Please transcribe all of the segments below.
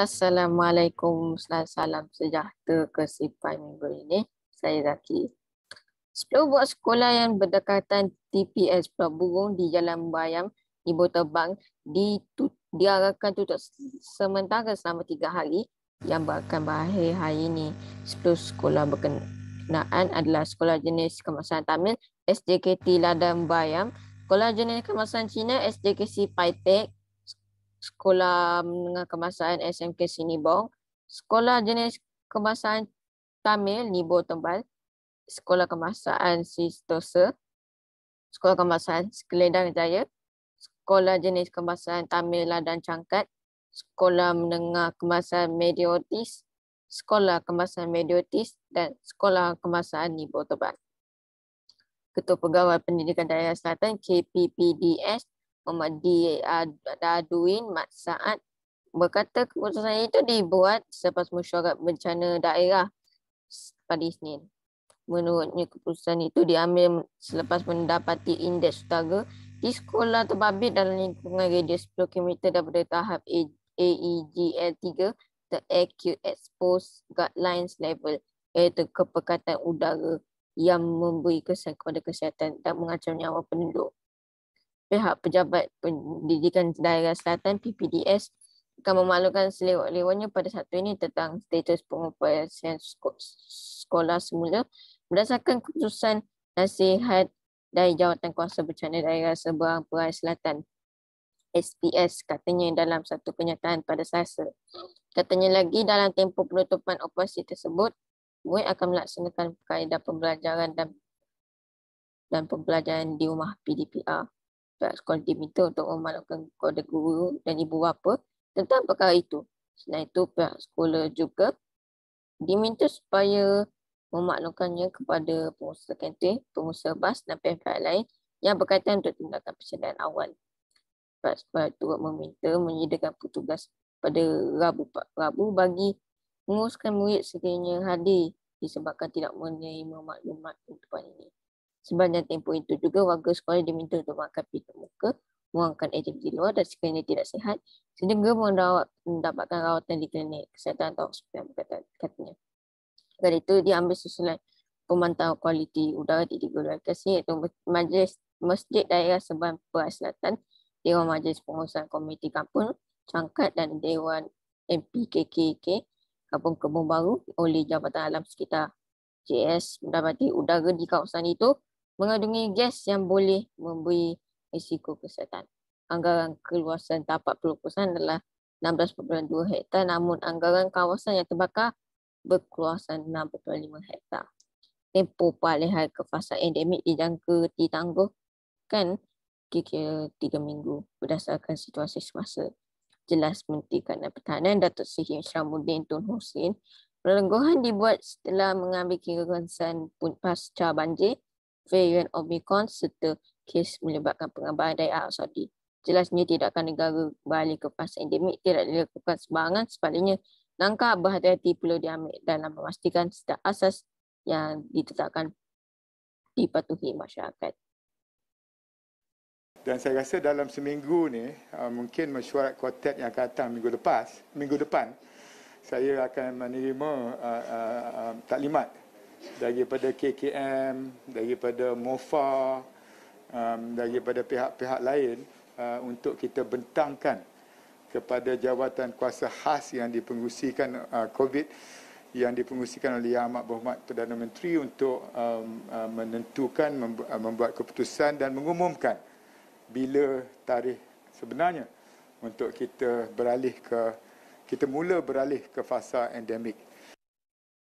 Assalamualaikum, salam sejahtera ke simpan minggu ini. Saya Zaki. 10 buah sekolah yang berdekatan TPS Pulau Burung di Jalan Bayam, Ibu Terbang diarahkan tutup sementara selama 3 hari yang akan berakhir hari ini. 10 sekolah berkenaan adalah Sekolah Jenis Kemasan Tamil SJKT Ladang Bayam, Sekolah Jenis Kemasan Cina SJKC Paitek, Sekolah Menengah Kemasan SMK Sinibong, Sekolah Jenis Kemasan Tamil Nibo Tembal, Sekolah Kemasan Sistosa, Sekolah Kemasan Sekeledang Jaya, Sekolah Jenis Kemasan Tamil Ladang Cangkat, Sekolah Menengah Kemasan Mediotis, Sekolah Kemasan Mediotis dan Sekolah Kemasan Nibo Tembal. Ketua Pegawai Pendidikan Daerah Selatan KPPDS Muhammad Daduin Mat Saad berkata keputusan itu dibuat selepas mesyuarat bencana daerah pada Isnin. Menurutnya keputusan itu diambil selepas mendapati indeks utara di sekolah terbabit dalam lingkungan radius 10 km daripada tahap AEGL 3 The Acute Exposed Guidelines Level, iaitu kepekatan udara yang memberi kesan kepada kesihatan dan mengancam nyawa penduduk. Pihak Pejabat Pendidikan Daerah Selatan PPDS akan memaklumkan selewat-lewatnya pada Sabtu ini tentang status pengoperasian sekolah semula berdasarkan keputusan nasihat dari Jawatan Kuasa Bencana Daerah Seberang Perai Selatan SPS, katanya dalam satu kenyataan pada Selasa. Katanya lagi dalam tempoh penutupan operasi tersebut, murid akan melaksanakan kaedah pembelajaran dan pembelajaran di rumah PDPR. Pihak sekolah diminta untuk memaklumkan kepada guru dan ibu bapa tentang perkara itu. Selain itu, pihak sekolah juga diminta supaya memaklumkannya kepada pengusaha kantin, pengusaha bas dan pihak lain yang berkaitan untuk tindakan persediaan awal. Pihak sekolah turut meminta menyediakan petugas pada Rabu bagi menguruskan murid sekiranya hadir disebabkan tidak menerima maklumat penutupan ini. Sebanyak tempoh itu juga warga sekolah diminta untuk makan pintu muka, mengurangkan aktiviti luar dan sekiranya tidak sihat, sehingga mendapatkan rawatan di klinik kesihatan atau hospital, katanya. Dari itu diambil susulan pemantauan kualiti udara di 3 lokasi iaitu Majlis Masjid Daerah Seberang Perai Selatan, Dewan Majlis Pengurusan Komuniti Kampung Cangkat dan Dewan MPKKK Kampung Kebun Baru oleh Jabatan Alam Sekitar JS mendapati udara di kawasan itu mengandungi gas yang boleh memberi risiko kesihatan. Anggaran keluasan tapak pelukusan adalah 16.2 hektar, namun anggaran kawasan yang terbakar berkeluasan 6.5 hektar. Tempoh peralihan ke fasa endemik dijangka ditangguhkan kira-kira 3 minggu berdasarkan situasi semasa. Jelas Menteri Kanan Pertahanan Datuk Seri Syamsuddin Tun Hussein, perlenggahan dibuat setelah mengambil kira konsen pasca banjir, varian Omicron serta kes melibatkan pengambilan dari Arab Saudi. Jelasnya tindakan negara beralih ke fasa endemik tidak dilakukan sembarangan, sebaliknya langkah berhati-hati perlu diambil dalam memastikan setiap asas yang ditetapkan dipatuhi masyarakat. Dan saya rasa dalam seminggu ni, mungkin mesyuarat kuartet yang akan datang minggu depan, saya akan menerima taklimat daripada KKM, daripada MOFA, daripada pihak-pihak lain untuk kita bentangkan kepada jawatan kuasa khas yang dipengerusikan COVID, yang dipengerusikan oleh Yang Amat Berhormat Perdana Menteri untuk menentukan, membuat keputusan dan mengumumkan bila tarikh sebenarnya untuk kita mula beralih ke fasa endemik.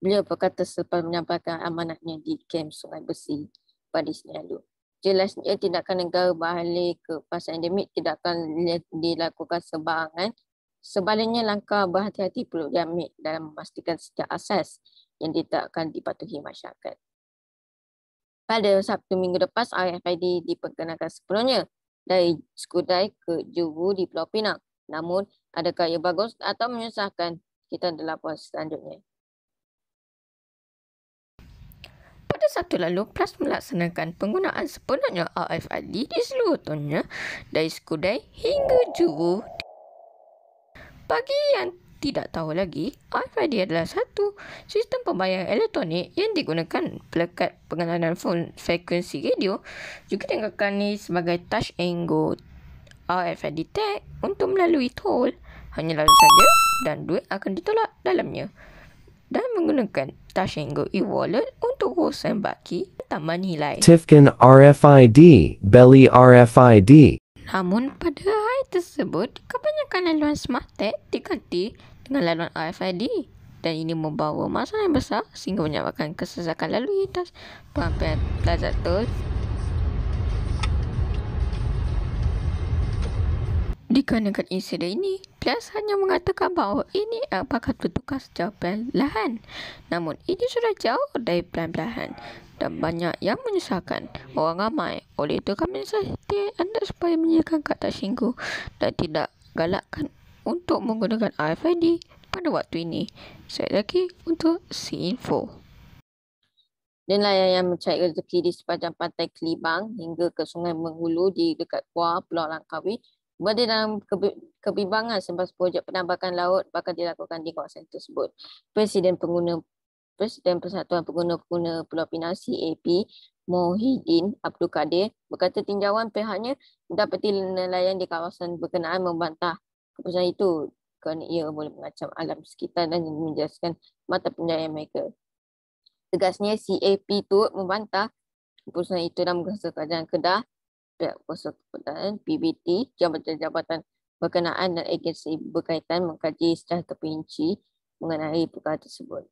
Beliau berkata selepas menyampaikan amanatnya di kem Sungai Besi pada Isnin lalu. Jelasnya tindakan negara beralih ke fasa endemik tidak akan dilakukan sembarangan. Sebaliknya langkah berhati-hati perlu diambil dalam memastikan setiap asas yang ditetapkan dipatuhi masyarakat. Pada Sabtu minggu lepas, RFID diperkenalkan sepenuhnya dari Skudai ke Juhu di Pulau Pinang. Namun, adakah ia bagus atau menyusahkan? Kita adalah laporan selanjutnya. Pada Sabtu lalu, PLAS melaksanakan penggunaan sepenuhnya RFID di seluruh tonnya dari Skudai hingga Juhu. Bagi yang tidak tahu lagi, RFID adalah satu sistem pembayaran elektronik yang digunakan pelekat pengenalan frekuensi radio juga dikali sebagai touch and go RFID tag untuk melalui tol. Hanya lalu saja dan duit akan ditolak dalamnya. Dan menggunakan touch and go e-wallet untuk urusan baki tambah nilai. Tifkin RFID, Belly RFID. Namun pada hari tersebut, kebanyakan laluan smart tag diganti dengan laluan RFID dan ini membawa masalah yang besar sehingga menyebabkan kesesakan lalu lintas perampingan plaza tol. Dikarenakan insiden ini, PLAS hanya mengatakan bahawa ini bakal bertukar secara perlahan. Namun ini sudah jauh dari perlahan dan banyak yang menyusahkan orang ramai. Oleh itu kami nasihatkan anda supaya menyediakan kata singgung dan tidak galakkan untuk menggunakan RFID pada waktu ini. Saya lagi untuk C-Info. Nelayan yang mencari rezeki di sepanjang pantai Kelibang hingga ke Sungai Menghulu di dekat Kuala Pulau Langkawi berada dalam kebimbangan sebab projek penambakan laut bakal dilakukan di kawasan tersebut. Presiden Persatuan Pengguna-Pengguna Pulau Pinang CAP Mohidin Abdul Kadir berkata tinjauan pihaknya mendapati nelayan di kawasan berkenaan membantah keputusan itu kerana ia boleh mengacam alam sekitar dan menjelaskan mata pencahayaan mereka. Tegasnya CAP turut membantah keputusan itu dan berkata kerajaan Kedah, pihak kuasa keputusan, PBT, jabatan-jabatan berkenaan dan agensi berkaitan mengkaji secara terperinci mengenai perkara tersebut.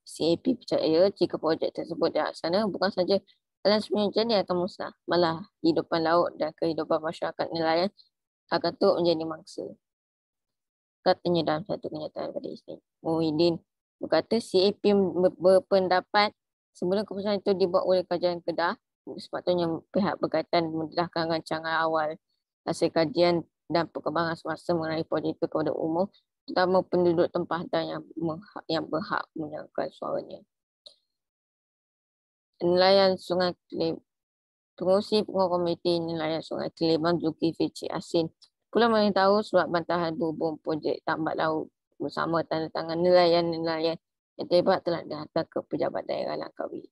CAP percaya jika projek tersebut dilaksana bukan saja alam semesta yang akan musnah, malah kehidupan laut dan kehidupan masyarakat nelayan akan turut menjadi mangsa. Katanya dalam satu kenyataan pada Isnin. Muhyiddin berkata CAP berpendapat sebelum keputusan itu dibuat oleh kerajaan Kedah, sepatutnya pihak berkaitan mendedahkan rancangan awal hasil kajian dan perkembangan semasa mengenai projek itu kepada umum, terutama penduduk tempatan yang berhak menyangkal suaranya. Nelayan Sungai Kelibang, Pengurusi Komiti Nelayan Sungai Kelibang Zulkifli Cik Asin pula memberitahu surat bantahan berhubung projek tambak laut bersama tanda tangan nelayan-nelayan yang terlibat telah dihantar ke pejabat daerah Langkawi.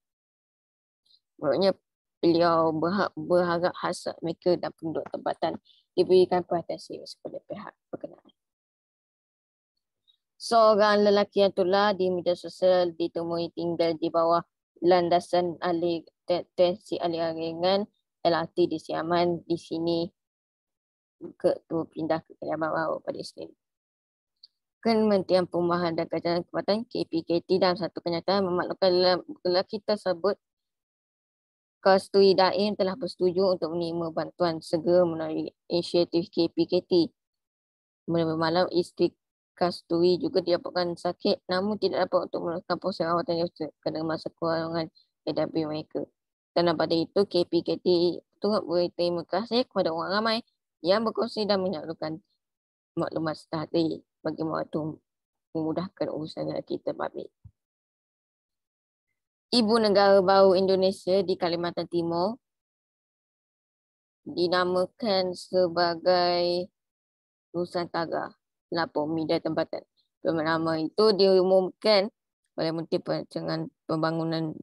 Menurutnya, beliau berharap hasrat mereka dan penduduk tempatan diberikan perhatian serius kepada pihak berkenaan. Seorang lelaki yang tular di media sosial ditemui tinggal di bawah landasan tensi aliran ringan LRT di Siaman di sini pindah ke Kediaman Baru pada Isnin. Kementerian Perumahan dan Kerajaan Tempatan KPKT dalam satu kenyataan memaklumkan lelaki tersebut Kasturi Daim telah bersetuju untuk menerima bantuan segera melalui inisiatif KPKT. Malam isteri Kasturi juga dilaporkan sakit namun tidak dapat untuk melakukan proses rawatan kerana masa kekurangan AW mereka. Dan pada itu KPKT turut berterima kasih kepada orang ramai yang berkongsi dan menyalurkan maklumat setahati bagi membantu memudahkan urusan kita babit. Ibu negara baru Indonesia di Kalimantan Timur dinamakan sebagai Nusantara, lapor media tempatan. Nama itu diumumkan oleh Menteri Perancangan Pembangunan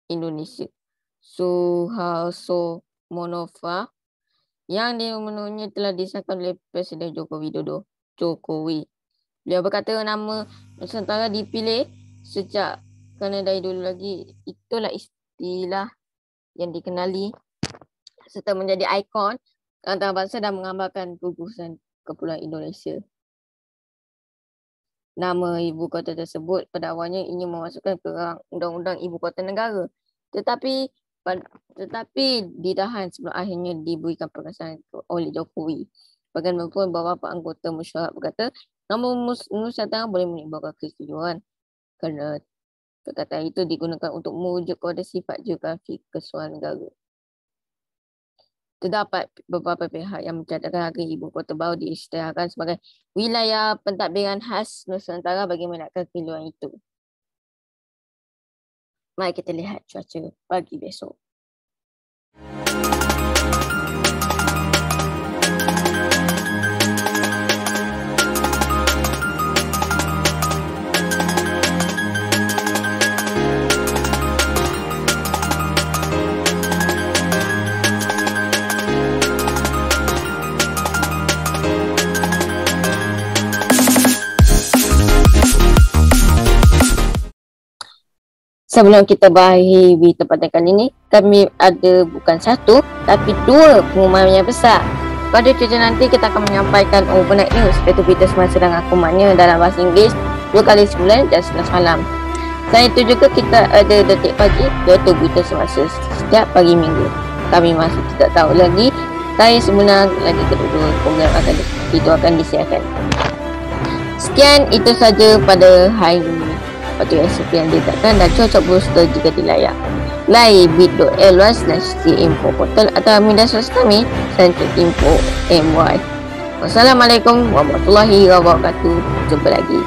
Indonesia Suharto Monoarfa yang diumumkannya telah disahkan oleh Presiden Joko Widodo. Beliau berkata nama Nusantara dipilih sejak kerana dari dulu lagi itulah istilah yang dikenali serta menjadi ikon antarabangsa dan menggambarkan gugusan Kepulauan Indonesia. Nama ibu kota tersebut pada awalnya ingin memasukkan ke undang-undang ibu kota negara, tetapi ditahan sebelum akhirnya diberikan pengesahan oleh Jokowi. Bagaimanapun beberapa anggota mesyuarat berkata nama Nusantara boleh menimbulkan kesetujuan kerana perkataan itu digunakan untuk merujuk kepada sifat geografi keseluruhan negara. Terdapat beberapa pihak yang mencatatkan harga ibu kota baru diisytiharkan sebagai wilayah pentadbiran khas Nusantara bagi menakkan kehidupan itu. Mari kita lihat cuaca pagi besok. Sebelum kita berakhir berita pada kali ini, kami ada bukan satu tapi dua pengumuman yang besar. Pada cuaca nanti kita akan menyampaikan overnight news, iaitu berita semasa dan akumannya dalam bahasa Inggeris 2 kali sebulan dan 11 malam. Selain itu juga kita ada detik pagi, iaitu berita semasa setiap pagi minggu. Kami masih tidak tahu lagi tarikh sebenar lagi kedua program akan disiarkan. Sekian itu saja pada hari ini. Waktu SOP yang diletakkan dan cocok booster jika dilayak. Layari bit.ly/info portal atau media sosial kami Central Info MY. Wassalamualaikum warahmatullahi wabarakatuh. Jumpa lagi.